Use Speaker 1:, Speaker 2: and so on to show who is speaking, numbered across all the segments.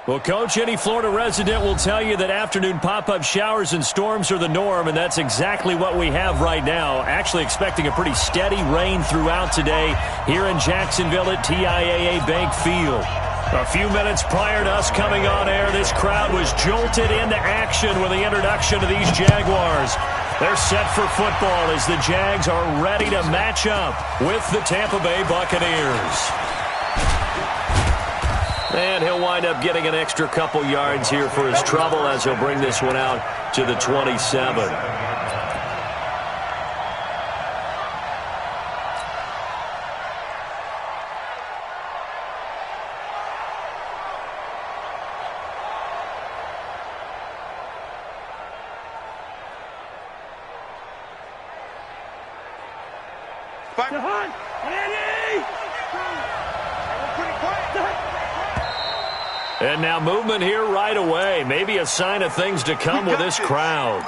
Speaker 1: Well, Coach, any Florida resident will tell you that afternoon pop-up showers and storms are the norm, and that's exactly what we have right now. Actually expecting a pretty steady rain throughout today here in Jacksonville at TIAA Bank Field. A few minutes prior to us coming on air, this crowd was jolted into action with the introduction of these Jaguars. They're set for football as the Jags are ready to match up with the Tampa Bay Buccaneers. And he'll wind up getting an extra couple yards here for his trouble as he'll bring this one out to the 27. And now movement here right away. Maybe a sign of things to come with this crowd.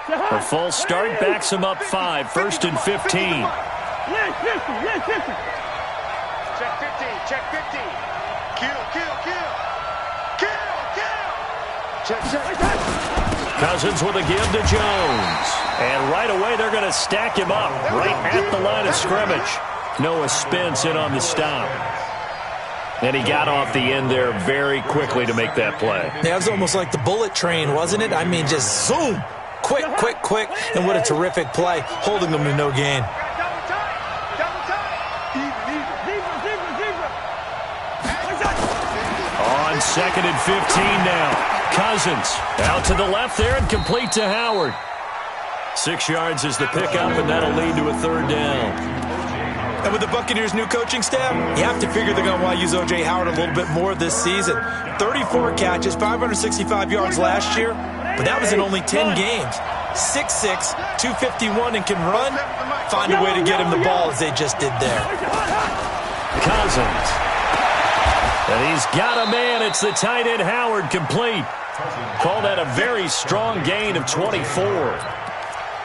Speaker 1: A false start backs him up 5, 1st and 15.
Speaker 2: Check 15, check 15. Kill.
Speaker 1: Cousins with a give to Jones. And right away they're going to stack him up right at the line of scrimmage. Noah Spence in on the stop. And he got off the end there very quickly to make that play.
Speaker 3: Yeah, it was almost like the bullet train, wasn't it? I mean, just zoom. Quick. And what a terrific play, holding them to no gain.
Speaker 1: On 2nd and 15 now. Cousins out to the left there and complete to Howard. 6 yards is the pickup, and that'll lead to a 3rd down.
Speaker 3: And with the Buccaneers' new coaching staff, you have to figure they're going to want to use O.J. Howard a little bit more this season. 34 catches, 565 yards last year, but that was in only 10 games. 6'6", 251, and can run. Find a way to get him the ball as they just did there.
Speaker 1: Cousins. And he's got a man. It's the tight end Howard, complete. Call that a very strong gain of 24.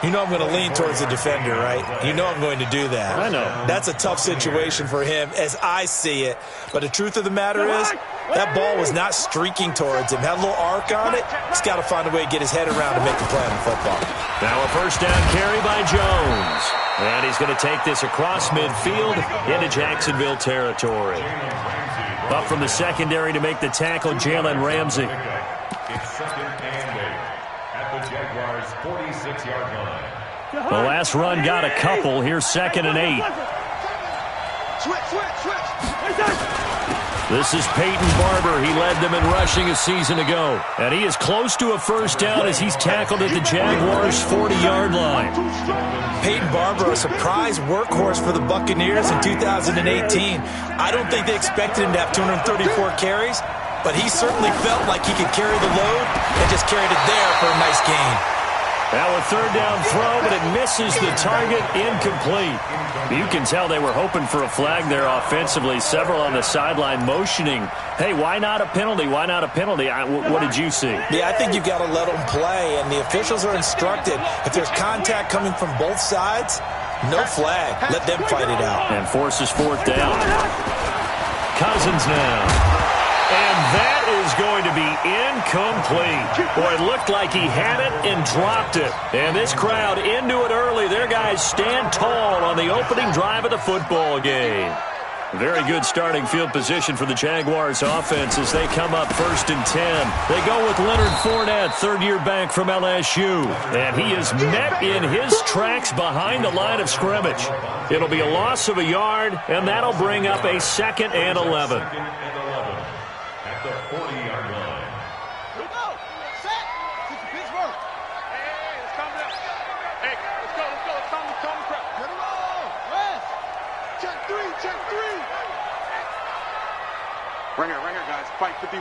Speaker 3: You know I'm going to lean towards the defender, right? You know I'm going to do that.
Speaker 1: I know.
Speaker 3: That's a tough situation for him as I see it. But the truth of the matter is, that ball was not streaking towards him. Had a little arc on it. He's got to find a way to get his head around to make a play on the football.
Speaker 1: Now a 1st down carry by Jones. And he's going to take this across midfield into Jacksonville territory. Up from the secondary to make the tackle, Jalen Ramsey.
Speaker 4: It's 2nd and 8 at the Jaguars' 46-yard line.
Speaker 1: The last run got a couple. Here's 2nd and 8.
Speaker 2: Switch.
Speaker 1: This is Peyton Barber. He led them in rushing a season ago. And he is close to a 1st down as he's tackled at the Jaguars' 40-yard line.
Speaker 3: Peyton Barber, a surprise workhorse for the Buccaneers in 2018. I don't think they expected him to have 234 carries, but he certainly felt like he could carry the load and just carried it there for a nice gain.
Speaker 1: Now a 3rd down throw, but it misses the target, incomplete. You can tell they were hoping for a flag there offensively. Several on the sideline motioning, hey, why not a penalty? Why not a penalty? What did you see?
Speaker 3: Yeah, I think you've got to let them play, and the officials are instructed. If there's contact coming from both sides, no flag. Let them fight it out.
Speaker 1: And forces 4th down. Cousins now. And that is going to be incomplete. Boy, it looked like he had it and dropped it. And this crowd into it early. Their guys stand tall on the opening drive of the football game. Very good starting field position for the Jaguars offense as they come up 1st and 10. They go with Leonard Fournette, 3rd-year back from LSU. And he is met in his tracks behind the line of scrimmage. It'll be a loss of a yard, and that'll bring up a 2nd and 11.
Speaker 4: At the 40-yard line.
Speaker 2: Here we go. Set. This is Pittsburgh. Hey, let's calm down. Hey, let's go. Let's calm the crowd. Get it on. West. Check 3. Right here, guys. Mike 51.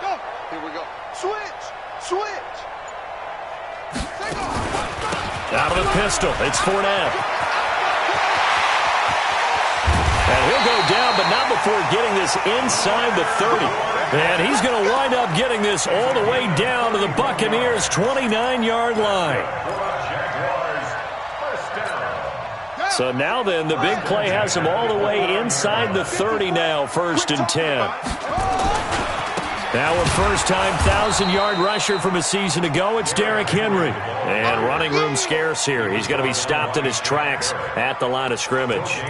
Speaker 2: Go. Here we go. Switch.
Speaker 1: Out of the pistol, it's Fournette. And he'll go down, but not before getting this inside the 30. And he's going to wind up getting this all the way down to the Buccaneers' 29-yard line.
Speaker 4: Jaguars, 1st down.
Speaker 1: So now then, the big play has him all the way inside the 30 now, 1st and 10. Now a first-time 1,000-yard rusher from a season ago, it's Derrick Henry. And running room scarce here. He's going to be stopped in his tracks at the line of scrimmage.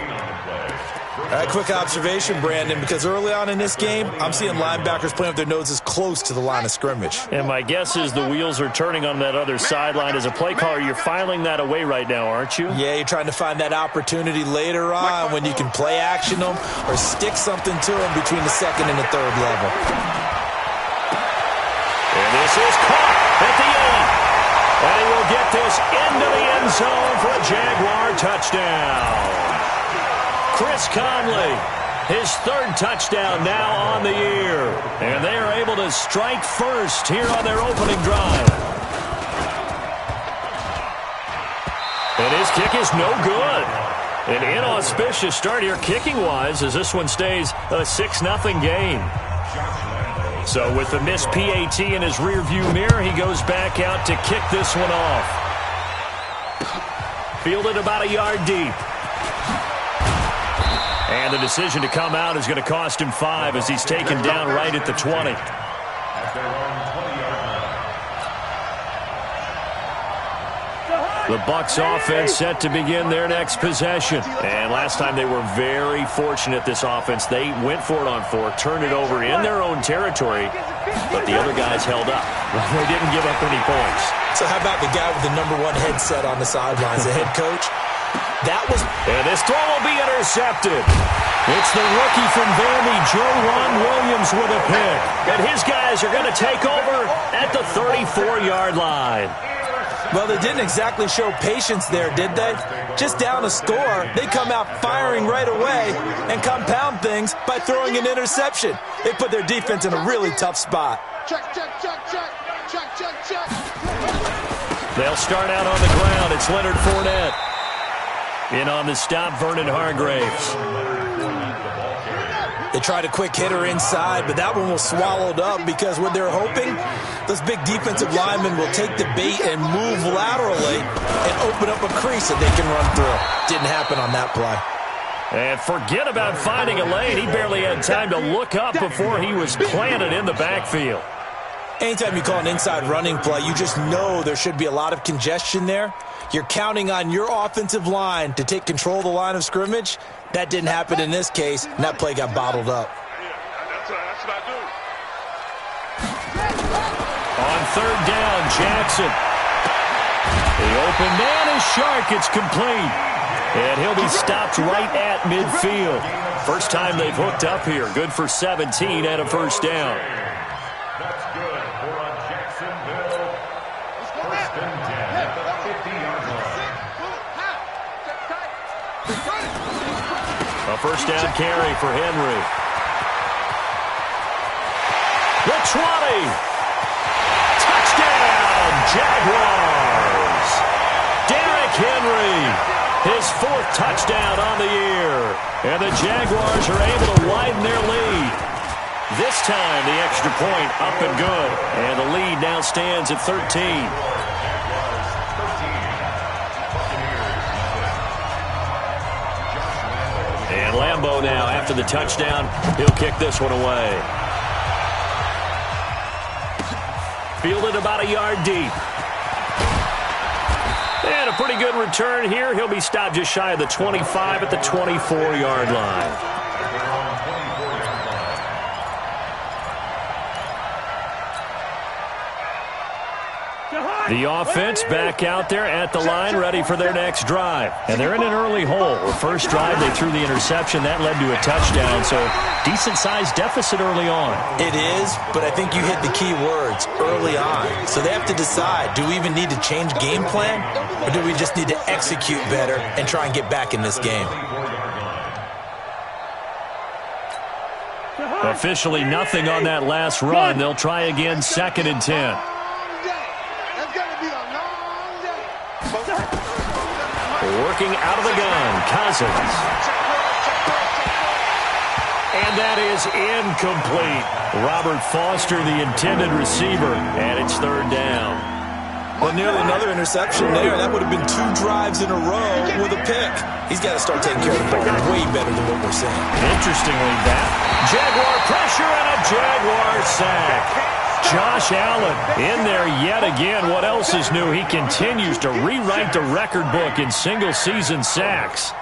Speaker 3: Quick observation, Brandon, because early on in this game, I'm seeing linebackers playing with their noses close to the line of scrimmage.
Speaker 1: And my guess is the wheels are turning on that other sideline. As a play caller, you're filing that away right now, aren't you?
Speaker 3: Yeah, you're trying to find that opportunity later on when you can play action them or stick something to them between the second and the third level.
Speaker 1: And this is caught at the end. And he will get this into the end zone for a Jaguar touchdown. Chris Conley, his 3rd touchdown now on the year. And they are able to strike first here on their opening drive. And his kick is no good. An inauspicious start here kicking-wise as this one stays a 6-0 game. So with the missed PAT in his rearview mirror, he goes back out to kick this one off. Fielded about a yard deep. And the decision to come out is going to cost him 5 as he's taken down right at the 20. The Bucs offense set to begin their next possession. And last time they were very fortunate, this offense. They went for it on 4, turned it over in their own territory, but the other guys held up. They didn't give up any points.
Speaker 3: So how about the guy with the #1 headset on the sidelines, the head coach?
Speaker 1: And this throw will be intercepted. It's the rookie from Vandy, Joe Williams, with a pick. And his guys are going to take over at the 34-yard line.
Speaker 3: Well, they didn't exactly show patience there, did they? Just down a score, they come out firing right away and compound things by throwing an interception. They put their defense in a really tough spot.
Speaker 2: Check, check, check, check. Check, check, check.
Speaker 1: They'll start out on the ground. It's Leonard Fournette. In on the stop, Vernon Hargreaves.
Speaker 3: They tried a quick hitter inside, but that one was swallowed up because what they're hoping, those big defensive linemen will take the bait and move laterally and open up a crease that they can run through. Didn't happen on that play.
Speaker 1: And forget about finding a lane. He barely had time to look up before he was planted in the backfield.
Speaker 3: Anytime you call an inside running play, you just know there should be a lot of congestion there. You're counting on your offensive line to take control of the line of scrimmage. That didn't happen in this case, and that play got bottled up.
Speaker 2: That's what I do.
Speaker 1: On 3rd down, Jackson. The open man is Shark. It's complete. And he'll be stopped right at midfield. First time they've hooked up here. Good for 17 and a 1st down.
Speaker 4: That's good for a Jacksonville. 1st and 10 at the 50-yard line.
Speaker 1: A 1st down carry for Henry. The 20. Touchdown, Jaguars. Derrick Henry, his 4th touchdown on the year. And the Jaguars are able to widen their lead. This time, the extra point up and good. And the lead now stands at 13. And Lambeau now, after the touchdown, he'll kick this one away. Fielded about a yard deep. And a pretty good return here. He'll be stopped just shy of the 25 at the 24-yard line. The offense back out there at the line, ready for their next drive. And they're in an early hole. The first drive, they threw the interception. That led to a touchdown, so decent-sized deficit early on.
Speaker 3: It is, but I think you hit the key words, early on. So they have to decide, do we even need to change game plan, or do we just need to execute better and try and get back in this game?
Speaker 1: Officially nothing on that last run. They'll try again, 2nd and 10. Working out of the gun, Cousins. And that is incomplete. Robert Foster, the intended receiver, and it's 3rd down.
Speaker 3: Well, nearly another interception there. That would have been 2 drives in a row with a pick. He's got to start taking care of the ball way better than what we're seeing.
Speaker 1: Interestingly, that Jaguar pressure and a Jaguar sack. Josh Allen in there yet again. What else is new? He continues to rewrite the record book in single-season sacks.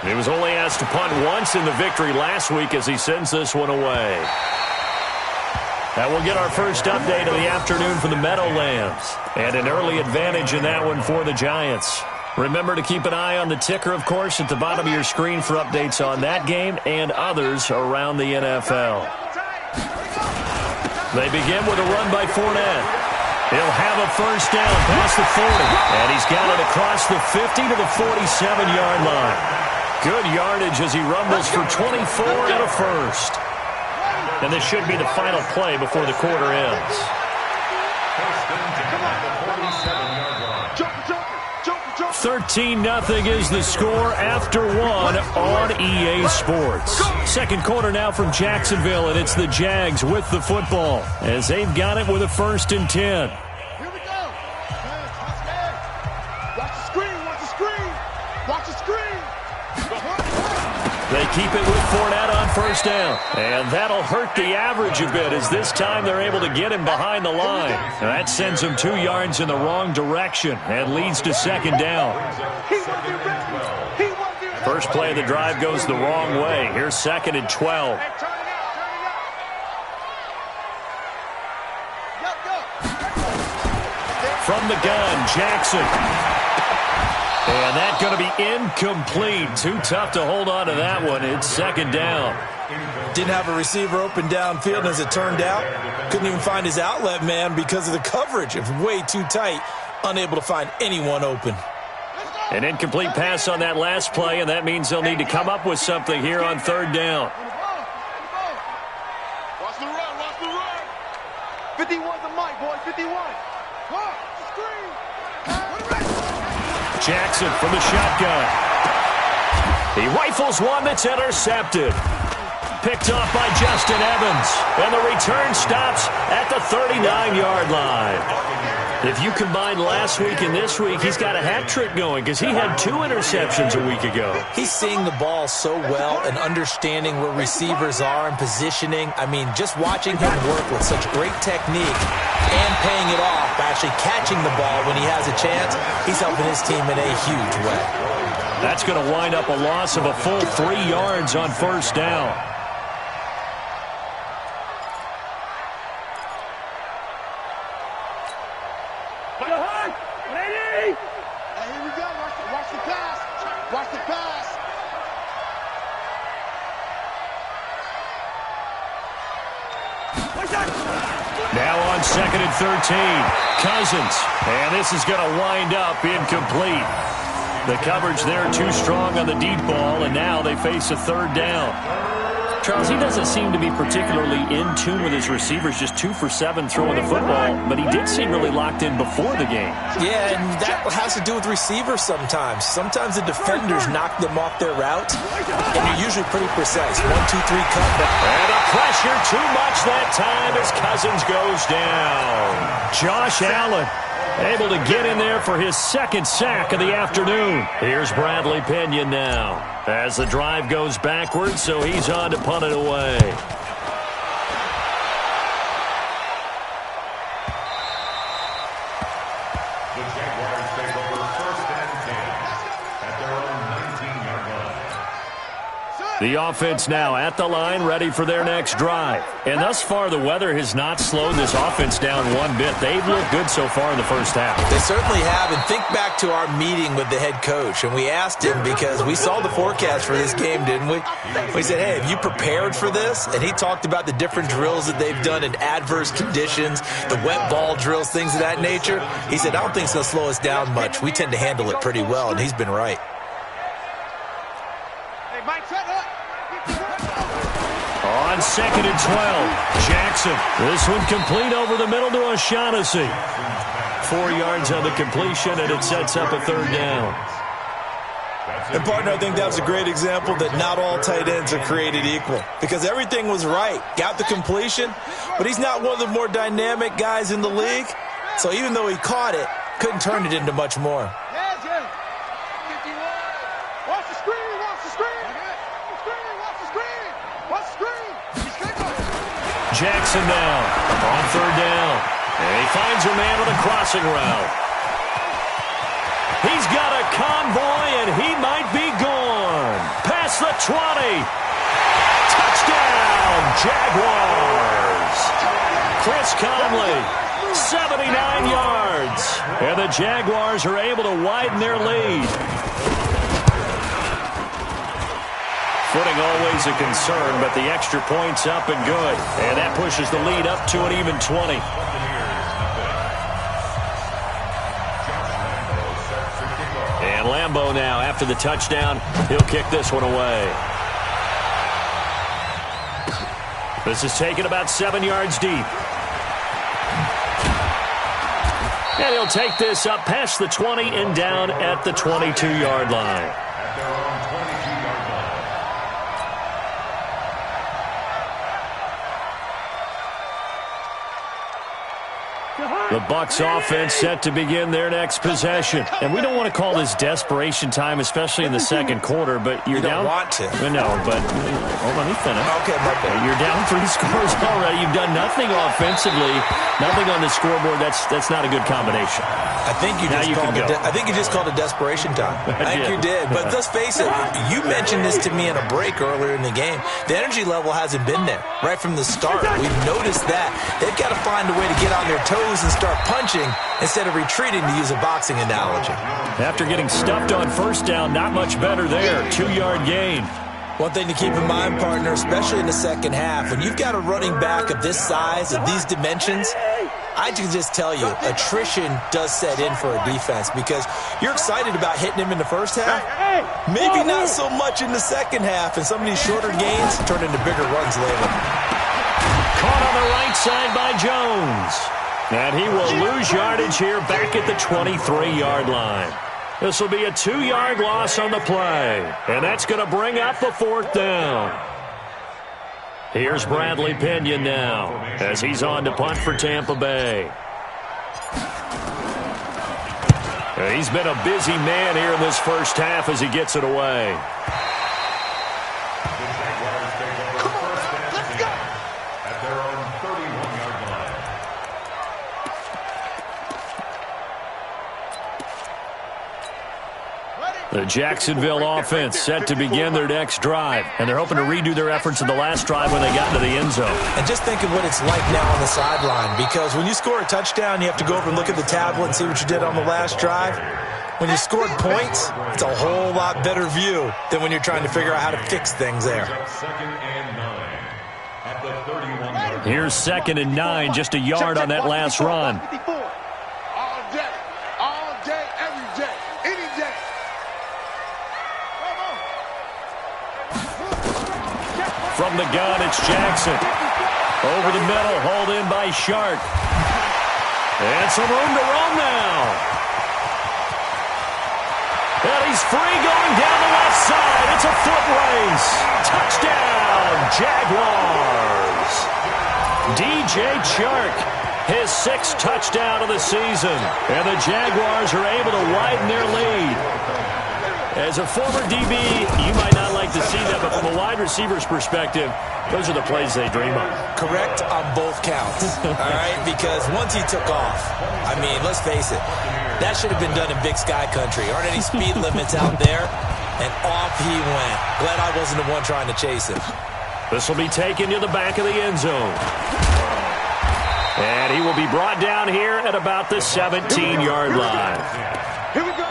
Speaker 1: He was only asked to punt once in the victory last week as he sends this one away. That will get our first update of the afternoon for the Meadowlands. And an early advantage in that one for the Giants. Remember to keep an eye on the ticker, of course, at the bottom of your screen for updates on that game and others around the NFL. They begin with a run by Fournette. He'll have a first down past the 40. And he's got it across the 50 to the 47-yard line. Good yardage as he rumbles for 24 and a first. And this should be the final play before the quarter ends. 13-0 is the score after 1 on EA Sports. Second quarter now from Jacksonville, and it's the Jags with the football as they've got it with a 1st and 10.
Speaker 2: Here we go. Watch the screen. Watch the screen. Watch the screen.
Speaker 1: They keep it with Fournette on first down. And that'll hurt the average a bit as this time they're able to get him behind the line. And that sends him 2 yards in the wrong direction and leads to second down. First play of the drive goes the wrong way. Here's 2nd and 12. From the gun, Jackson. And that's going to be incomplete. Too tough to hold on to that one. It's second down.
Speaker 3: Didn't have a receiver open downfield, and as it turned out, couldn't even find his outlet man because of the coverage. It was way too tight, unable to find anyone open.
Speaker 1: An incomplete pass on that last play, and that means they'll need to come up with something here on third down.
Speaker 2: Watch the run. Watch the run. 51's the mic, boys. 51. Screen.
Speaker 1: Jackson from the shotgun. He rifles one that's intercepted. Picked off by Justin Evans. And the return stops at the 39-yard line. If you combine last week and this week, he's got a hat trick going because he had 2 interceptions a week ago.
Speaker 3: He's seeing the ball so well and understanding where receivers are and positioning. I mean, just watching him work with such great technique and paying it off by actually catching the ball when he has a chance, he's helping his team in a huge way.
Speaker 1: That's going to wind up a loss of a full 3 yards on first down. Now on 2nd and 13, Cousins, and this is going to wind up incomplete. The coverage there too strong on the deep ball, and now they face a third down. Charles, he doesn't seem to be particularly in tune with his receivers, just 2 for 7 throwing the football, but he did seem really locked in before the game. Yeah, and that has to do with receivers sometimes. Sometimes the defenders knock them off their routes, and you're usually pretty precise. 1, 2, 3, cut back. And a pressure too much that time as Cousins goes down. Josh Allen able to get in there for his 2nd sack of the afternoon. Here's Bradley Pinion now as the drive goes backwards, so he's on to punt it away.
Speaker 4: The Jaguars take over 1st and 10 at their own 19-yard line.
Speaker 1: The offense now at the line, ready for their next drive. And thus far, the weather has not slowed this offense down one bit. They've looked good so far in the first half.
Speaker 3: They certainly have. And think back to our meeting with the head coach. And we asked him, because we saw the forecast for this game, didn't we? We said, hey, have you prepared for this? And he talked about the different drills that they've done in adverse conditions, the wet ball drills, things of that nature. He said, I don't think it's going to slow us down much. We tend to handle it pretty well, and he's been right.
Speaker 2: Hey, Mike, shut up.
Speaker 1: On 2nd and 12, Jackson. This one complete over the middle to O'Shaughnessy. 4 yards on the completion, and it sets up a third down.
Speaker 3: And, partner, I think that was a great example that not all tight ends are created equal because everything was right. Got the completion, but he's not one of the more dynamic guys in the league. So even though he caught it, couldn't turn it into much more.
Speaker 2: Watch the screen, watch the screen. Watch the screen, watch the screen.
Speaker 1: Jackson now on third down. And he finds a man on a crossing route. He's got a convoy, and he might be gone. Past the 20. Touchdown, Jaguars. Chris Conley, 79 yards. And the Jaguars are able to widen their lead. Footing always a concern, but the extra point's up and good. And that pushes the lead up to an even 20. And Lambeau now, after the touchdown, he'll kick this one away. This is taken about 7 yards deep. And he'll take this up past the 20 and down at the 22-yard line. The Bucs offense set to begin their next possession. And we don't want to call this desperation time, especially in the second quarter, but you're down.
Speaker 3: You don't want to.
Speaker 1: No, but let me finish.
Speaker 3: Okay, my bad.
Speaker 1: You're down 3 scores already. You've done nothing offensively, nothing on the scoreboard. That's not a good combination.
Speaker 3: I think you just called it desperation time. I think you did. But let's face it, you mentioned this to me in a break earlier in the game. The energy level hasn't been there right from the start. We've noticed that. They've got to find a way to get on their toes and start punching instead of retreating, to use a boxing analogy.
Speaker 1: After getting stuffed on first down, not much better there. 2-yard gain.
Speaker 3: One thing to keep in mind, partner, especially in the second half, when you've got a running back of this size, of these dimensions, I can just tell you, attrition does set in for a defense because you're excited about hitting him in the first half. Maybe not so much in the second half, and some of these shorter gains turn into bigger runs later.
Speaker 1: Caught on the right side by Jones. And he will lose yardage here back at the 23-yard line. This will be a 2-yard loss on the play. And that's going to bring up a 4th down. Here's Bradley Pinion now as he's on to punt for Tampa Bay. He's been a busy man here in this first half as he gets it away. The Jacksonville offense set to begin their next drive, and they're hoping to redo their efforts in the last drive when they got into the end zone.
Speaker 3: And just think of what it's like now on the sideline, because when you score a touchdown, you have to go over and look at the tablet and see what you did on the last drive. When you scored points, it's a whole lot better view than when you're trying to figure out how to fix things there.
Speaker 1: Here's 2nd and 9, just a yard on that last run. From the gun, it's Jackson. Over the middle, hauled in by Shark. And some room to run now. And he's free going down the left side. It's a foot race. Touchdown, Jaguars. DJ Chark, his 6th touchdown of the season. And the Jaguars are able to widen their lead. As a former DB, you might not like to see that, but from a wide receiver's perspective, those are the plays they dream of.
Speaker 3: Correct on both counts, all right? Because once he took off, I mean, let's face it, that should have been done in Big Sky Country. Aren't any speed limits out there? And off he went. Glad I wasn't the one trying to chase him.
Speaker 1: This will be taken to the back of the end zone. And he will be brought down here at about the 17-yard line.
Speaker 2: Here we go.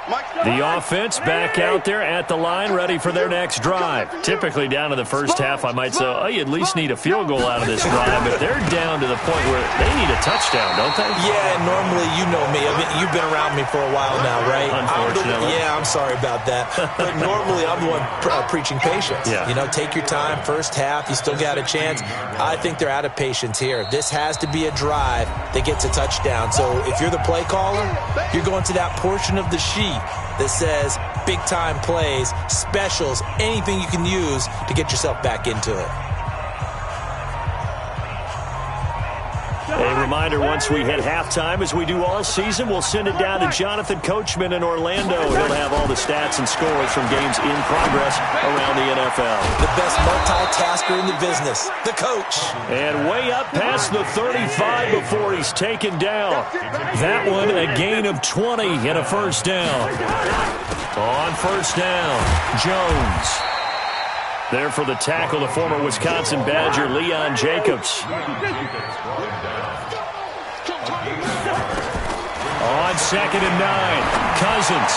Speaker 2: Mike,
Speaker 1: The offense back out there at the line, ready for their next drive. Typically down to the first half, I might say, oh, you at least need a field goal out of this drive, but they're down to the point where they need a touchdown, don't they?
Speaker 3: Yeah, and normally, you know me. I mean, you've been around me for a while now, right?
Speaker 1: Unfortunately.
Speaker 3: I'm sorry about that. But normally, I'm the one preaching patience.
Speaker 1: Yeah.
Speaker 3: You know, take your time, first half, you still got a chance. I think they're out of patience here. This has to be a drive that gets a touchdown. So if you're the play caller, you're going to that portion of the sheet that says big-time plays, specials, anything you can use to get yourself back into it.
Speaker 1: A reminder, once we hit halftime, as we do all season, we'll send it down to Jonathan Coachman in Orlando. He'll have all the stats and scores from games in progress around the NFL.
Speaker 3: The best multitasker in the business, the coach.
Speaker 1: And way up past the 35 before he's taken down. That one, a gain of 20 and a first down. On first down, Jones. There for the tackle, the former Wisconsin Badger, Leon Jacobs. On 2nd and 9, Cousins.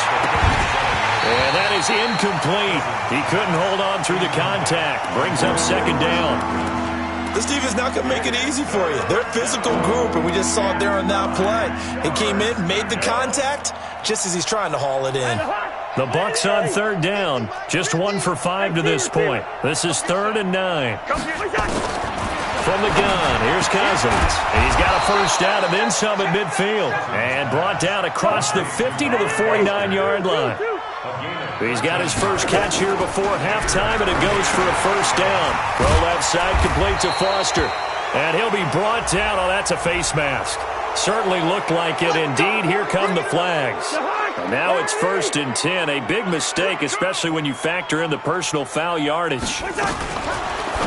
Speaker 1: And that is incomplete. He couldn't hold on through the contact. Brings up 2nd down.
Speaker 3: This defense is not going to make it easy for you. They're a physical group, and we just saw it there on that play. He came in, made the contact, just as he's trying to haul it in.
Speaker 1: The Bucs on 3rd down. Just 1 for 5 to this point. This is 3rd and 9. From the gun, here's Cousins. He's got a first down and then some at midfield. And brought down across the 50 to the 49-yard line. He's got his first catch here before halftime, and it goes for a first down. Throw left side, complete to Foster. And he'll be brought down. Oh, that's a face mask. Certainly looked like it. Indeed, here come the flags. And now it's 1st and 10. A big mistake, especially when you factor in the personal foul yardage.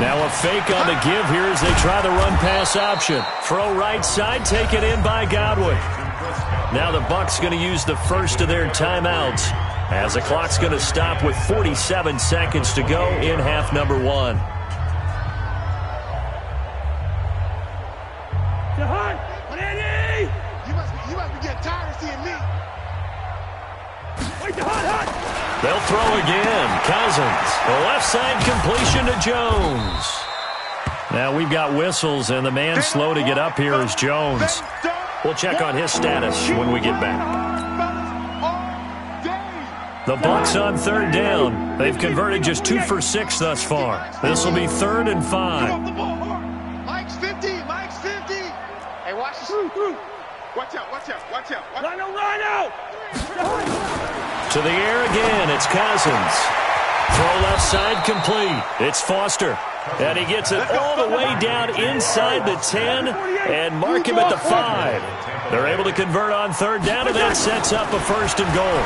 Speaker 1: Now a fake on the give here as they try the run-pass option. Throw right side, taken in by Godwin. Now the Bucs going to use the first of their timeouts as the clock's going to stop with 47 seconds to go in half number 1. They'll throw again. Cousins. The left side completion to Jones. Now we've got whistles, and the man slow to get up here is Jones. We'll check on his status when we get back. The Bucs on 3rd down. They've converted just 2 for 6 thus far. This will be 3rd and 5.
Speaker 2: Mike's 50. Mike's 50. Hey, watch this. Watch out. Watch out. Watch out. Rhino.
Speaker 1: To the air again, it's Cousins. Throw left side complete. It's Foster. And he gets it all the way down inside the 10 and mark him at the 5. They're able to convert on 3rd down, and that sets up a 1st and goal.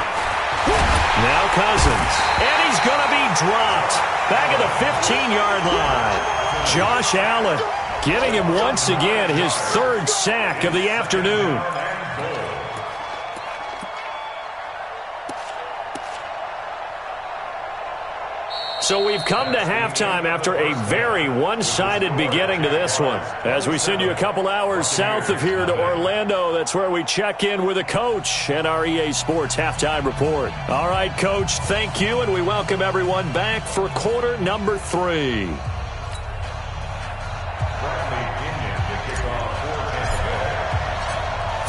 Speaker 1: Now Cousins. And he's going to be dropped. Back at the 15-yard line. Josh Allen getting him once again his 3rd sack of the afternoon. So we've come to halftime after a very one-sided beginning to this one. As we send you a couple hours south of here to Orlando, that's where we check in with a coach and our EA Sports halftime report. All right, Coach, thank you, and we welcome everyone back for quarter number 3.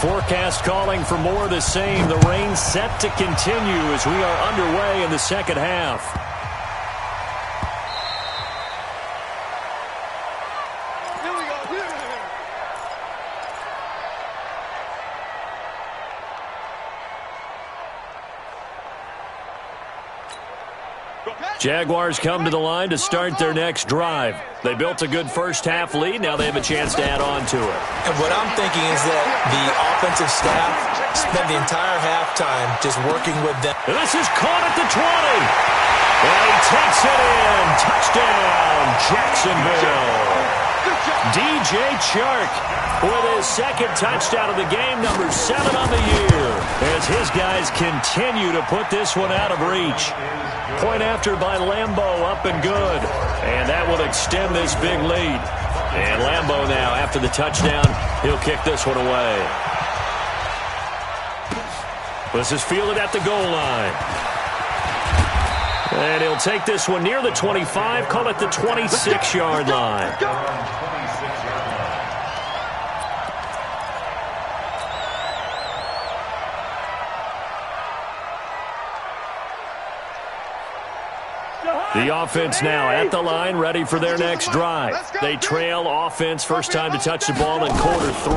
Speaker 1: Forecast calling for more of the same. The rain set to continue as we are underway in the second half. Jaguars come to the line to start their next drive. They built a good first half lead. Now they have a chance to add on to it.
Speaker 3: And what I'm thinking is that the offensive staff spent the entire halftime just working with them.
Speaker 1: This is caught at the 20. And he takes it in. Touchdown, Jacksonville. DJ Chark with his 2nd touchdown of the game, number 7 on the year, as his guys continue to put this one out of reach. Point after by Lambeau, up and good. And that will extend this big lead. And Lambeau now, after the touchdown, he'll kick this one away. This is fielded at the goal line. And he'll take this one near the 25, call it the 26-yard line. The offense now at the line, ready for their next drive. They trail offense, first time to touch the ball in quarter 3,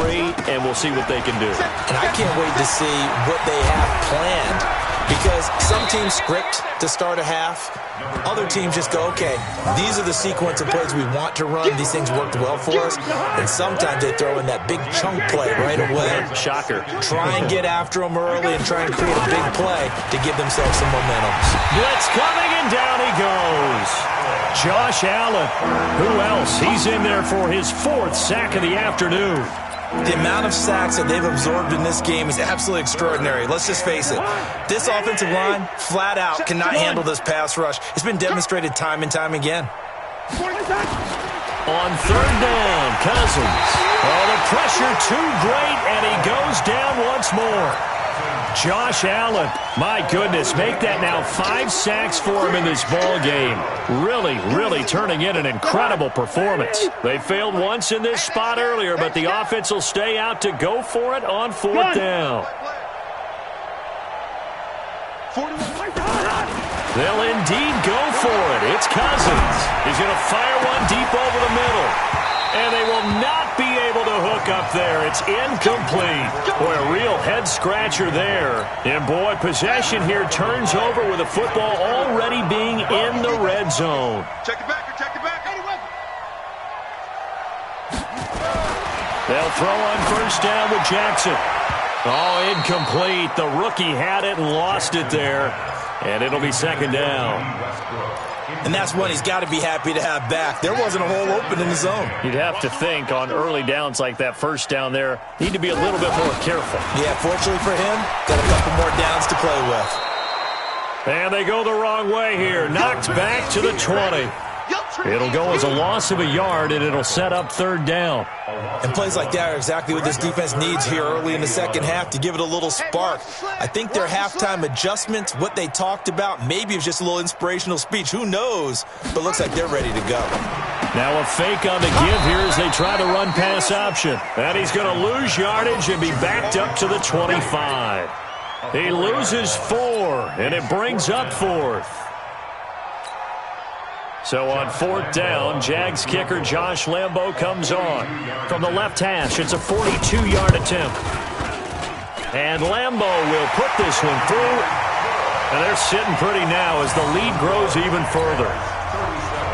Speaker 1: and we'll see what they can do.
Speaker 3: And I can't wait to see what they have planned, because some teams script to start a half. Other teams just go, okay, these are the sequence of plays we want to run. These things worked well for us. And sometimes they throw in that big chunk play right away.
Speaker 1: Shocker.
Speaker 3: Try and get after them early and try and create a big play to give themselves some momentum.
Speaker 1: Blitz coming, and down he goes. Josh Allen. Who else? He's in there for his 4th sack of the afternoon.
Speaker 3: The amount of sacks that they've absorbed in this game is absolutely extraordinary. Let's just face it. This offensive line, flat out, cannot handle this pass rush. It's been demonstrated time and time again.
Speaker 1: On 3rd down, Cousins. Oh, the pressure too great, and he goes down once more. Josh Allen, my goodness, make that now 5 sacks for him in this ball game. Really turning in an incredible performance. They failed once in this spot earlier, but the offense will stay out to go for it on 4th down. They'll indeed go for it. It's Cousins. He's going to fire one deep over the middle. And they will not be able to hook up there. It's incomplete. Boy, a real head-scratcher there. And, boy, possession here turns over with the football already being in the red zone.
Speaker 2: Check it back. Check it back.
Speaker 1: They'll throw on 1st down with Jackson. Oh, incomplete. The rookie had it and lost it there. And it'll be 2nd down.
Speaker 3: And that's one he's got to be happy to have back. There wasn't a hole open in the zone.
Speaker 1: You'd have to think on early downs like that 1st down there, need to be a little bit more careful.
Speaker 3: Yeah, fortunately for him, got a couple more downs to play with.
Speaker 1: And they go the wrong way here. Knocked back to the 20. It'll go as a loss of a yard, and it'll set up 3rd down.
Speaker 3: And plays like that are exactly what this defense needs here early in the second half to give it a little spark. I think their halftime adjustments, what they talked about, maybe it was just a little inspirational speech. Who knows? But looks like they're ready to go.
Speaker 1: Now a fake on the give here as they try the run-pass option. And he's going to lose yardage and be backed up to the 25. He loses 4, and it brings up 4th. So on 4th down, Jags kicker Josh Lambo comes on. From the left hash, it's a 42-yard attempt. And Lambo will put this one through. And they're sitting pretty now as the lead grows even further.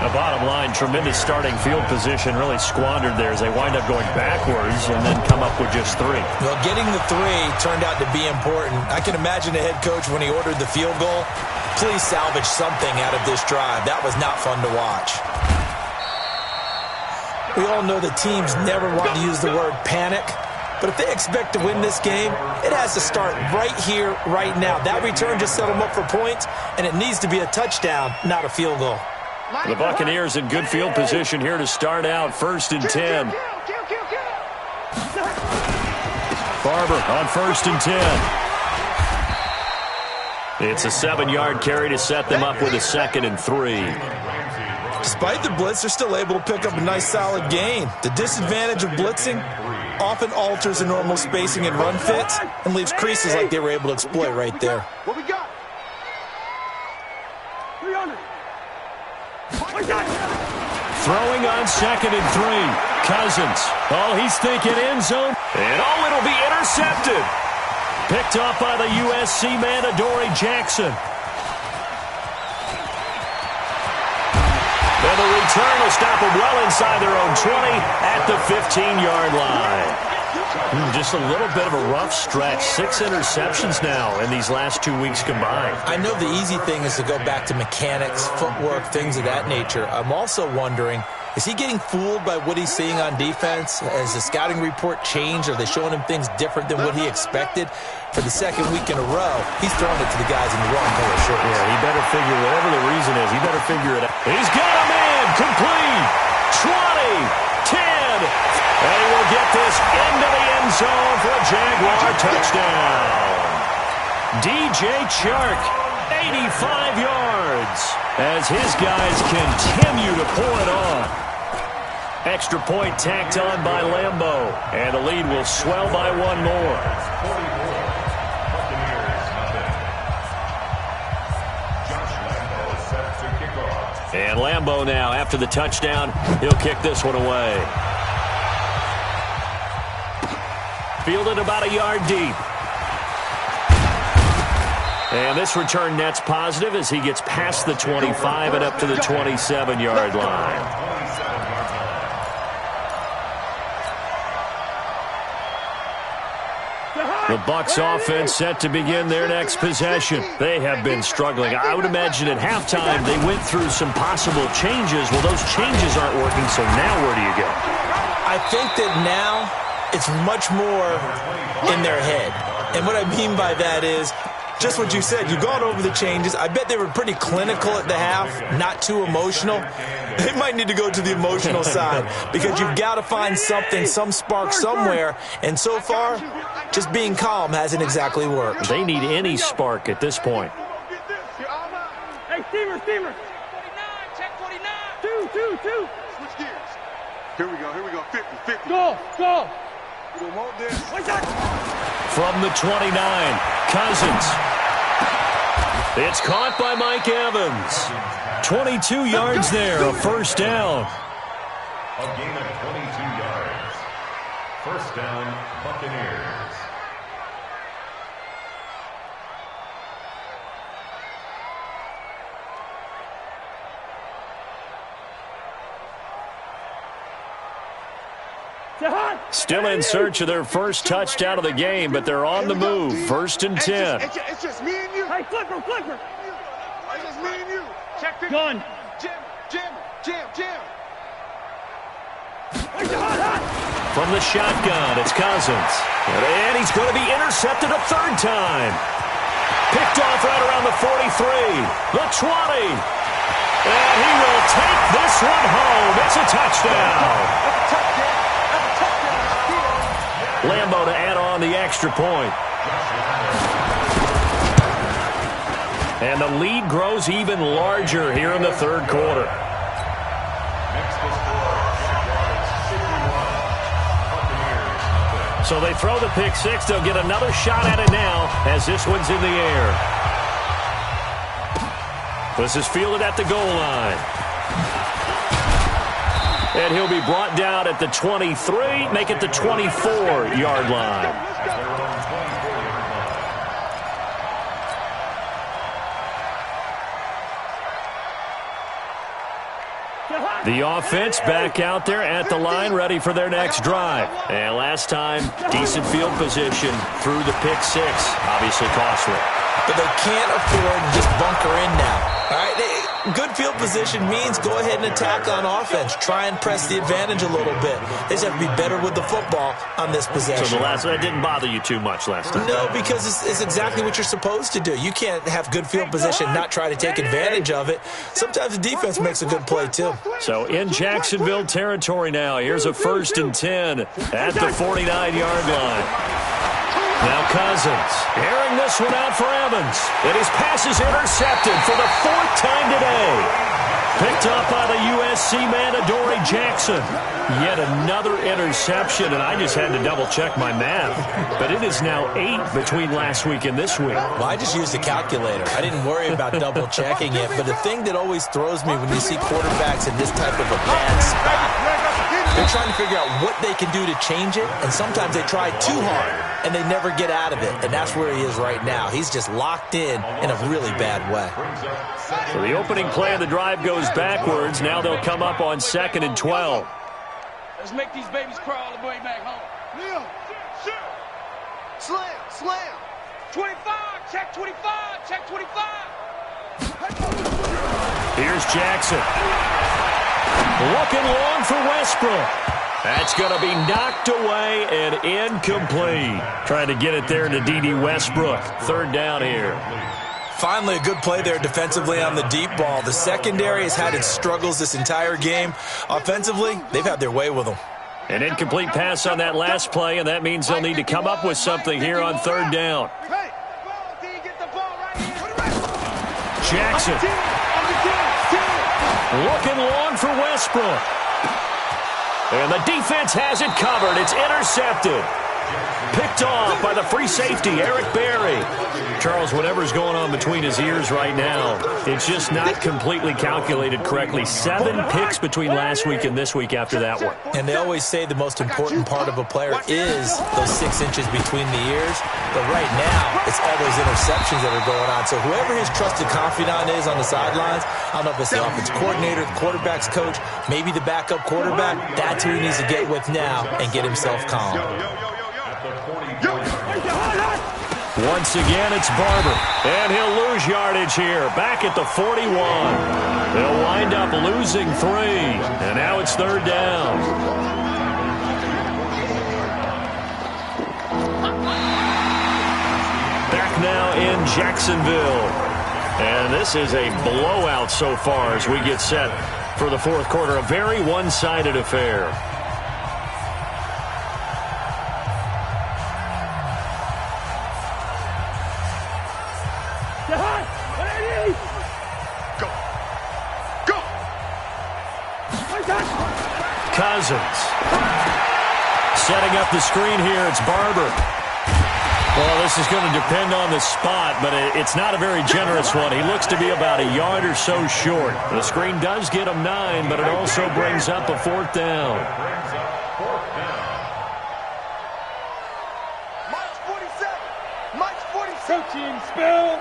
Speaker 1: The bottom line, tremendous starting field position, really squandered there as they wind up going backwards and then come up with just 3.
Speaker 3: Well, getting the 3 turned out to be important. I can imagine the head coach when he ordered the field goal. Please salvage something out of this drive. That was not fun to watch. We all know the teams never want to use the word panic, but if they expect to win this game, it has to start right here, right now. That return just set them up for points, and it needs to be a touchdown, not a field goal.
Speaker 1: The Buccaneers in good field position here to start out 1st and 10. Barber on 1st and 10. It's a 7-yard carry to set them up with a 2nd and 3.
Speaker 3: Despite the blitz, they're still able to pick up a nice solid gain. The disadvantage of blitzing often alters the normal spacing and run fits and leaves creases like they were able to exploit right there.
Speaker 2: What we got? 300.
Speaker 1: Throwing on 2nd and 3. Cousins. Oh, he's thinking end zone. And oh, it'll be intercepted. Picked up by the USC man, Adoree Jackson. And the return will stop them well inside their own 20 at the 15-yard line. Just a little bit of a rough stretch. 6 interceptions now in these last 2 weeks combined.
Speaker 3: I know the easy thing is to go back to mechanics, footwork, things of that nature. I'm also wondering, is he getting fooled by what he's seeing on defense? Has the scouting report changed? Are they showing him things different than what he expected? For the 2nd week in a row, he's throwing it to the guys in the wrong pair of shorts.
Speaker 1: Yeah, he better figure, whatever the reason is, he better figure it out. He's got him in, complete, 20, 10, and he will get this into the end zone for a Jaguar touchdown. DJ Chark, 85 yards, as his guys continue to pour it on. Extra point tacked on by Lambeau, and the lead will swell by one more. And Lambeau now, after the touchdown, he'll kick this one away. Fielded about a yard deep. And this return net's positive as he gets past the 25 and up to the 27-yard line. The Bucs offense set to begin their next possession. They have been struggling. I would imagine at halftime they went through some possible changes. Well, those changes aren't working, so now where do you go?
Speaker 3: I think that now it's much more in their head. And what I mean by that is just what you said. You've gone over the changes. I bet they were pretty clinical at the half, not too emotional. They might need to go to the emotional side because you've got to find something, some spark somewhere. And so far, just being calm hasn't exactly worked.
Speaker 1: They need any spark at this point.
Speaker 2: Hey, steamer. 49, check 49. Two. Switch gears. Here we go. 50. Go. We don't want this.
Speaker 1: From the 29, Cousins. It's caught by Mike Evans. 22 yards there, a first down.
Speaker 4: A gain of 22 yards. First down, Buccaneers.
Speaker 1: Still in search of their first touchdown of the game, but they're on the move. First and 10.
Speaker 2: It's just me and you. Hey, flipper. It's just me and you. Check this. Gun. Jam.
Speaker 1: From the shotgun, it's Cousins. And he's going to be intercepted a third time. Picked off right around the 43. The 20. And he will take this one home. It's a touchdown. Lambeau to add on the extra point. And the lead grows even larger here in the third quarter. So they throw the pick six. They'll get another shot at it now as this one's in the air. This is fielded at the goal line. And he'll be brought down at the 23, make it the 24-yard line. The offense back out there at the line, ready for their next drive. And last time, decent field position through the pick six. Obviously costly.
Speaker 3: But they can't afford to just bunker in now. All right, good field position means go ahead and attack on offense. Try and press the advantage a little bit. They just have to be better with the football on this possession.
Speaker 1: So the last one didn't bother you too much last time?
Speaker 3: No, because it's exactly what you're supposed to do. You can't have good field position, not try to take advantage of it. Sometimes the defense makes a good play, too.
Speaker 1: So in Jacksonville territory now, here's a first and 10 at the 49-yard line. Now Cousins, airing this one out for Evans. And his pass is intercepted for the fourth time today. Picked up by the USC man, Adoree Jackson. Yet another interception, and I just had to double-check my math. But it is now 8 between last week and this week.
Speaker 3: Well, I just used a calculator. I didn't worry about double-checking it. But the thing that always throws me when you see quarterbacks in this type of a bad spot, they're trying to figure out what they can do to change it, and sometimes they try too hard, and they never get out of it. And that's where he is right now. He's just locked in a really bad way.
Speaker 1: So the opening play of the drive goes backwards. Now they'll come up on 2nd and 12.
Speaker 2: Let's make these babies crawl all the way back home. Neil, slam. 25, check 25, check 25.
Speaker 1: Here's Jackson. Looking long for Westbrook. That's going to be knocked away and incomplete. Trying to get it there to D.D. Westbrook. Third down here.
Speaker 3: Finally, a good play there defensively on the deep ball. The secondary has had its struggles this entire game. Offensively, they've had their way with them.
Speaker 1: An incomplete pass on that last play, and that means they'll need to come up with something here on third down.
Speaker 2: Hey, ball, D,
Speaker 1: Jackson. Looking long for Westbrook. And the defense has it covered. It's intercepted. Picked off by the free safety, Eric Berry. Charles, whatever's going on between his ears right now, it's just not completely calculated correctly. 7 picks between last week and this week after that one.
Speaker 3: And they always say the most important part of a player is those 6 inches between the ears. But right now, it's all those interceptions that are going on. So whoever his trusted confidant is on the sidelines, I don't know if it's the offense coordinator, the quarterback's coach, maybe the backup quarterback, that's who he needs to get with now and get himself calm.
Speaker 1: Once again, it's Barber, and he'll lose yardage here, back at the 41. They'll wind up losing 3, and now it's 3rd down. Back now in Jacksonville, and this is a blowout so far as we get set for the 4th quarter, a very one-sided affair. Cousins. Setting up the screen here, it's Barber. Well, this is going to depend on the spot, but it's not a very generous one. He looks to be about a yard or so short. The screen does get him 9, but it also brings up a 4th down.
Speaker 2: March 47. March 47. Coaching spell.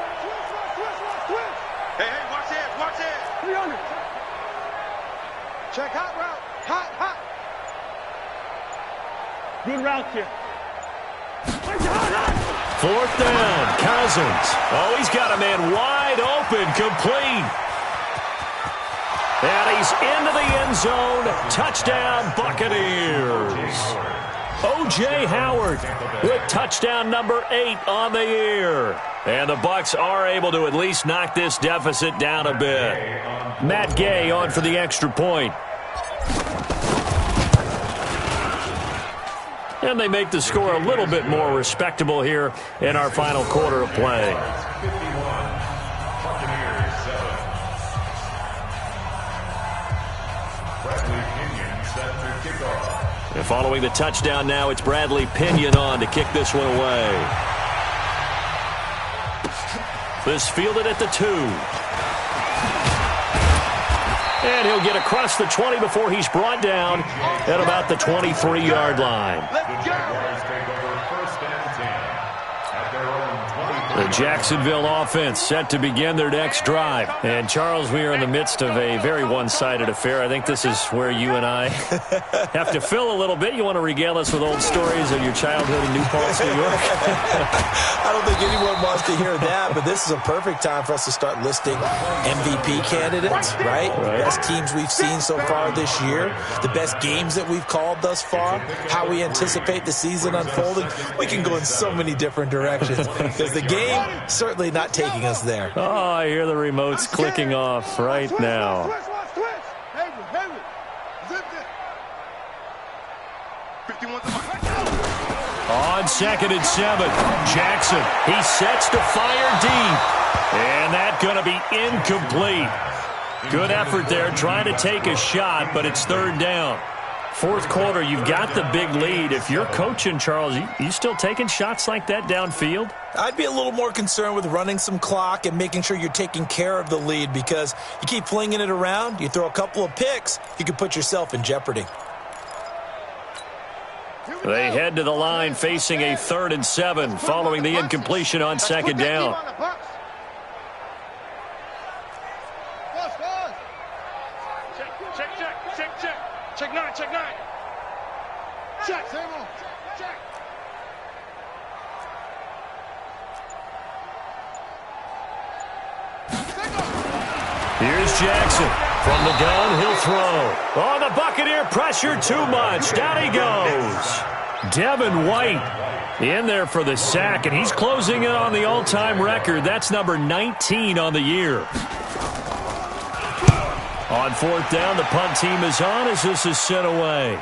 Speaker 2: Hey, watch it. 300. Check hot route. Hot. Good route here.
Speaker 1: 4th down, Cousins. Oh, he's got a man wide open, complete. And he's into the end zone. Touchdown, Buccaneers. O.J. Howard with touchdown number 8 on the year. And the Bucs are able to at least knock this deficit down a bit. Matt Gay on for the extra point. And they make the score a little bit more respectable here in our final quarter of play. And following the touchdown now, it's Bradley Pinion on to kick this one away. This fielded at the 2. And he'll get across the 20 before he's brought down at about the 23-yard line. The Jacksonville offense set to begin their next drive. And, Charles, we are in the midst of a very one-sided affair. I think this is where you and I have to fill a little bit. You want to regale us with old stories of your childhood in New Paltz, New York?
Speaker 3: I don't think anyone wants to hear that, but this is a perfect time for us to start listing MVP candidates, right? Best teams we've seen so far this year, the best games that we've called thus far, how we anticipate the season unfolding. We can go in so many different directions because the game certainly not taking us there.
Speaker 1: Oh, I hear the remotes clicking off right now. On 2nd and 7, Jackson. He sets to fire deep. And that's going to be incomplete. Good effort there trying to take a shot, but it's 3rd down. 4th quarter, you've got the big lead. If you're coaching, Charles, you still taking shots like that downfield?
Speaker 3: I'd be a little more concerned with running some clock and making sure you're taking care of the lead because you keep flinging it around, you throw a couple of picks, you can put yourself in jeopardy.
Speaker 1: They head to the line facing a 3rd and 7 following the incompletion on 2nd down.
Speaker 2: Check 9. Check. Check.
Speaker 1: Here's Jackson. From the gun, he'll throw. Oh, the Buccaneer pressure too much. Down he goes. Devin White in there for the sack, and he's closing in on the all-time record. That's number 19 on the year. On 4th down, the punt team is on as this is sent away.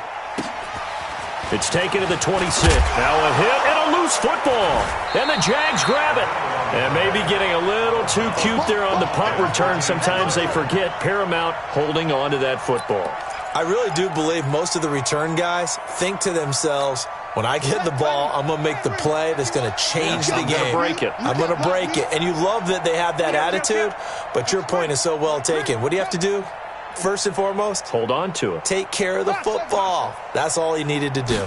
Speaker 1: It's taken to the 26. Now a hit and a loose football. And the Jags grab it. And maybe getting a little too cute there on the punt return. Sometimes they forget Paramount holding on to that football.
Speaker 3: I really do believe most of the return guys think to themselves, when I get the ball, I'm going to make the play that's going to change the game.
Speaker 1: I'm going to break it.
Speaker 3: I'm going to break it. And you love that they have that attitude, but your point is so well taken. What do you have to do? First and foremost,
Speaker 1: hold on to it.
Speaker 3: Take care of the football. That's all he needed to do.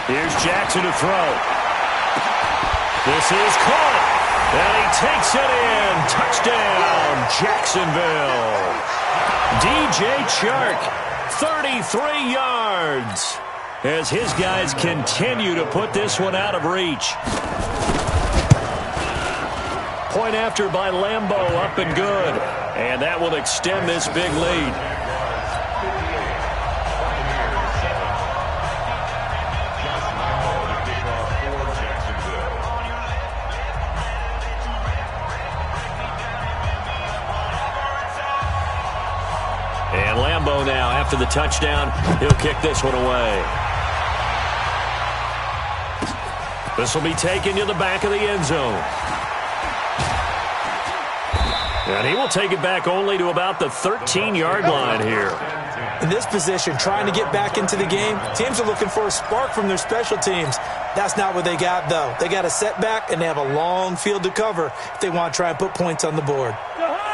Speaker 1: Here's Jackson to throw. This is caught. And he takes it in. Touchdown, Jacksonville. DJ Chark, 33 yards. As his guys continue to put this one out of reach. Point after by Lambo, up and good. And that will extend this big lead. And Lambo now, after the touchdown, he'll kick this one away. This will be taken to the back of the end zone. And he will take it back only to about the 13-yard line here.
Speaker 3: In this position, trying to get back into the game, teams are looking for a spark from their special teams. That's not what they got, though. They got a setback, and they have a long field to cover if they want to try and put points on the board.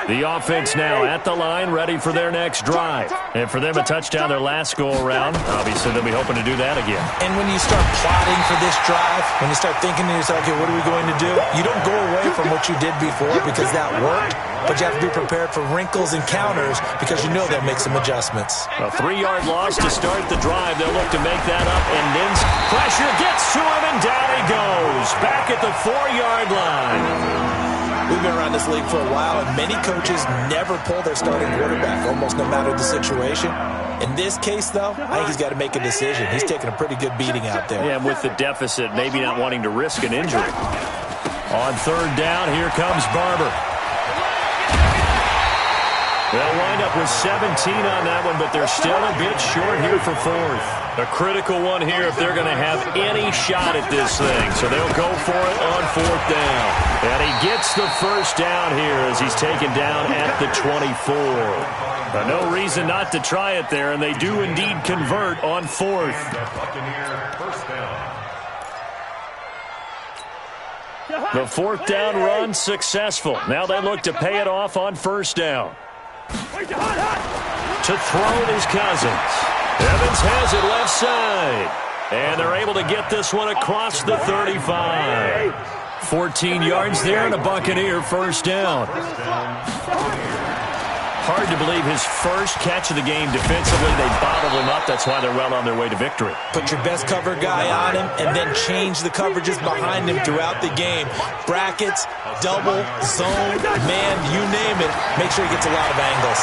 Speaker 1: The offense now at the line, ready for their next drive. And for them, a touchdown their last go-around. Obviously, they'll be hoping to do that again.
Speaker 3: And when you start plotting for this drive, when you start thinking to yourself, okay, what are we going to do? You don't go away from what you did before because that worked, but you have to be prepared for wrinkles and counters because you know they'll make some adjustments.
Speaker 1: A 3-yard loss to start the drive. They'll look to make that up, and then pressure gets to him, and down he goes. Back at the 4-yard line.
Speaker 3: We've been around this league for a while, and many coaches never pull their starting quarterback, almost no matter the situation. In this case, though, I think he's got to make a decision. He's taking a pretty good beating out there.
Speaker 1: Yeah, with the deficit, maybe not wanting to risk an injury. On third down, here comes Barber. They'll wind up with 17 on that one, but they're still a bit short here for fourth. A critical one here if they're going to have any shot at this thing. So they'll go for it on fourth down. And he gets the first down here as he's taken down at the 24. No reason not to try it there, and they do indeed convert on fourth. The fourth down run successful. Now they look to pay it off on first down. To throw it is Cousins. Evans has it left side. And they're able to get this one across the 35. 14 yards there and a Buccaneer first down. Hard to believe his first catch of the game defensively. They bottled him up. That's why they're well on their way to victory.
Speaker 3: Put your best cover guy on him and then change the coverages behind him throughout the game. Brackets, double, zone, man, you name it. Make sure he gets a lot of angles.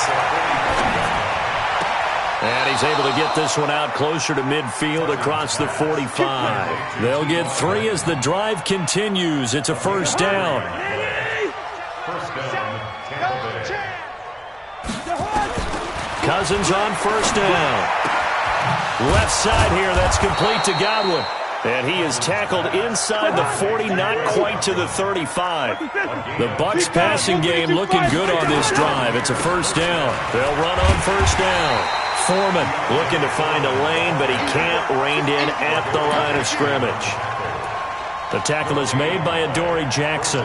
Speaker 1: And he's able to get this one out closer to midfield across the 45. They'll get 3 as the drive continues. It's a first down. Cousins on first down. Left side here, that's complete to Godwin. And he is tackled inside the 40, not quite to the 35. The Bucs passing game looking good on this drive. It's a first down. They'll run on first down. Foreman looking to find a lane, but he can't, reined in at the line of scrimmage. The tackle is made by Adoree Jackson.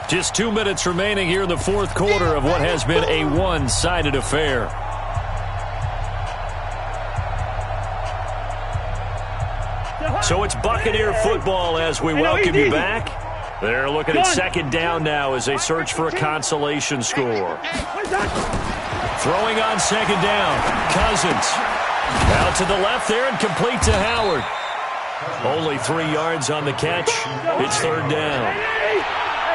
Speaker 1: Just 2 minutes remaining here in the fourth quarter of what has been a one-sided affair. So it's Buccaneer football as we welcome you back. They're looking at second down now as they search for a consolation score. Throwing on second down, Cousins. Out to the left there and complete to Howard. Only 3 yards on the catch. It's third down.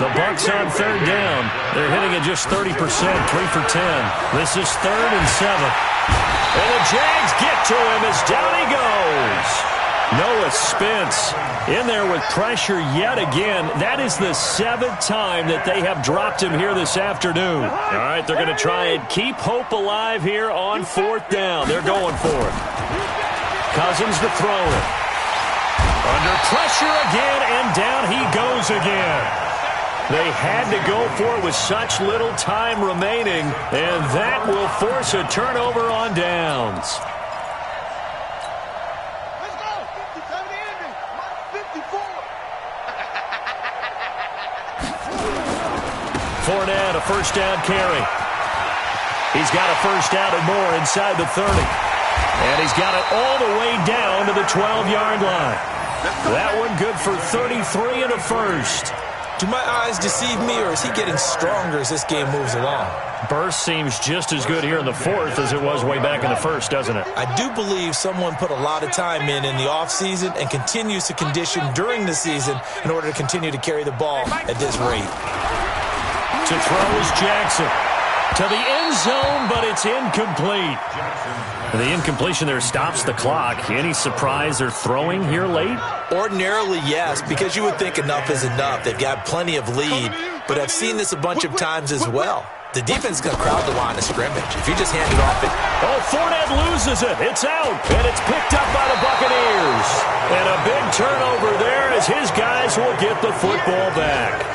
Speaker 1: The Bucs on third down. They're hitting at just 30%, 3 for 10. This is 3rd and 7. And the Jags get to him as down he goes. Noah Spence in there with pressure yet again. That is the 7th time that they have dropped him here this afternoon. All right, they're going to try and keep hope alive here on fourth down. They're going for it. Cousins to throw it. Under pressure again, and down he goes again. They had to go for it with such little time remaining, and that will force a turnover on downs.
Speaker 2: Let's go. 70 ending. 54.
Speaker 1: Fournette, a first down carry. He's got a first down and more inside the 30. And he's got it all the way down to the 12-yard line. That one good for 33 and a first.
Speaker 3: Do my eyes deceive me, or is he getting stronger as this game moves along?
Speaker 1: Burst seems just as good here in the fourth as it was way back in the first, doesn't it?
Speaker 3: I do believe someone put a lot of time in the offseason and continues to condition during the season in order to continue to carry the ball at this rate.
Speaker 1: To throw is Jackson. To the end zone, but it's incomplete. The incompletion there stops the clock. Any surprise they're throwing here late?
Speaker 3: Ordinarily, yes, because you would think enough is enough. They've got plenty of lead, but I've seen this a bunch of times as well. The defense is going to crowd the line of scrimmage. If you just hand it off,
Speaker 1: Oh, Fournette loses it. It's out, and it's picked up by the Buccaneers. And a big turnover there as his guys will get the football back.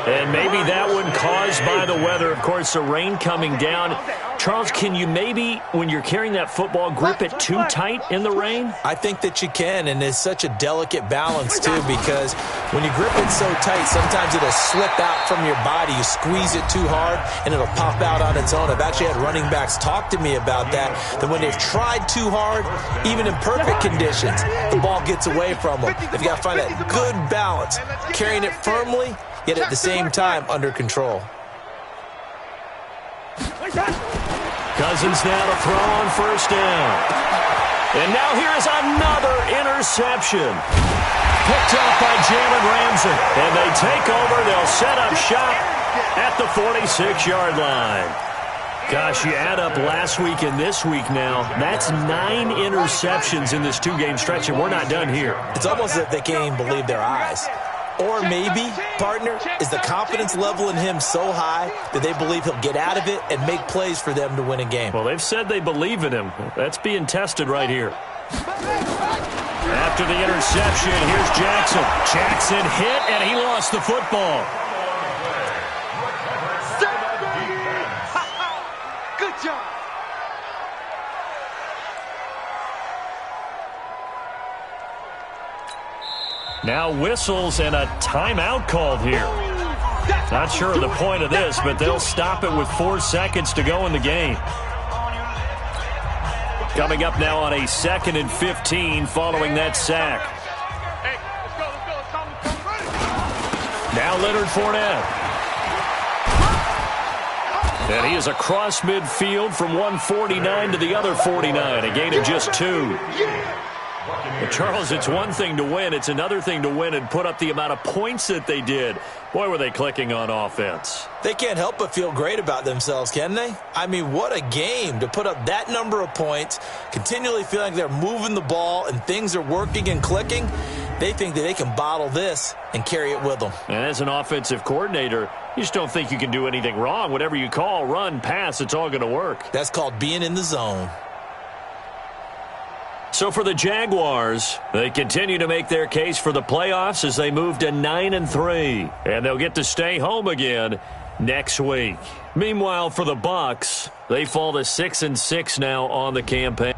Speaker 1: And maybe that one caused by the weather. Of course, the rain coming down. Charles, can you maybe, when you're carrying that football, grip it too tight in the rain?
Speaker 3: I think that you can, and it's such a delicate balance, too, because when you grip it so tight, sometimes it'll slip out from your body. You squeeze it too hard, and it'll pop out on its own. I've actually had running backs talk to me about that when they've tried too hard, even in perfect conditions, the ball gets away from them. They've got to find that good balance, carrying it firmly, yet at the same time under control.
Speaker 1: Cousins now to throw on first down. And now here's another interception. Picked up by Jalen Ramsey. And they take over. They'll set up shop at the 46-yard line. Gosh, you add up last week and this week now, that's 9 interceptions in this two-game stretch, and we're not done here.
Speaker 3: It's almost as if they can't even believe their eyes. Or maybe, partner, is the confidence level in him so high that they believe he'll get out of it and make plays for them to win a game.
Speaker 1: Well, they've said they believe in him. That's being tested right here. After the interception, here's Jackson. Jackson hit, and he lost the football.
Speaker 2: Good job.
Speaker 1: Now whistles and a timeout called here. Not sure of the point of this, but they'll stop it with 4 seconds to go in the game. Coming up now on a 2nd and 15 following that sack. Now Leonard Fournette. And he is across midfield from 149 to the other 49, a gain of just 2. Well, Charles, it's one thing to win. It's another thing to win and put up the amount of points that they did. Boy, were they clicking on offense.
Speaker 3: They can't help but feel great about themselves, can they? I mean, what a game to put up that number of points, continually feeling like they're moving the ball and things are working and clicking. They think that they can bottle this and carry it with them.
Speaker 1: And as an offensive coordinator, you just don't think you can do anything wrong. Whatever you call, run, pass, it's all going to work.
Speaker 3: That's called being in the zone.
Speaker 1: So for the Jaguars, they continue to make their case for the playoffs as they move to 9-3. And they'll get to stay home again next week. Meanwhile, for the Bucs, they fall to 6-6 now on the campaign.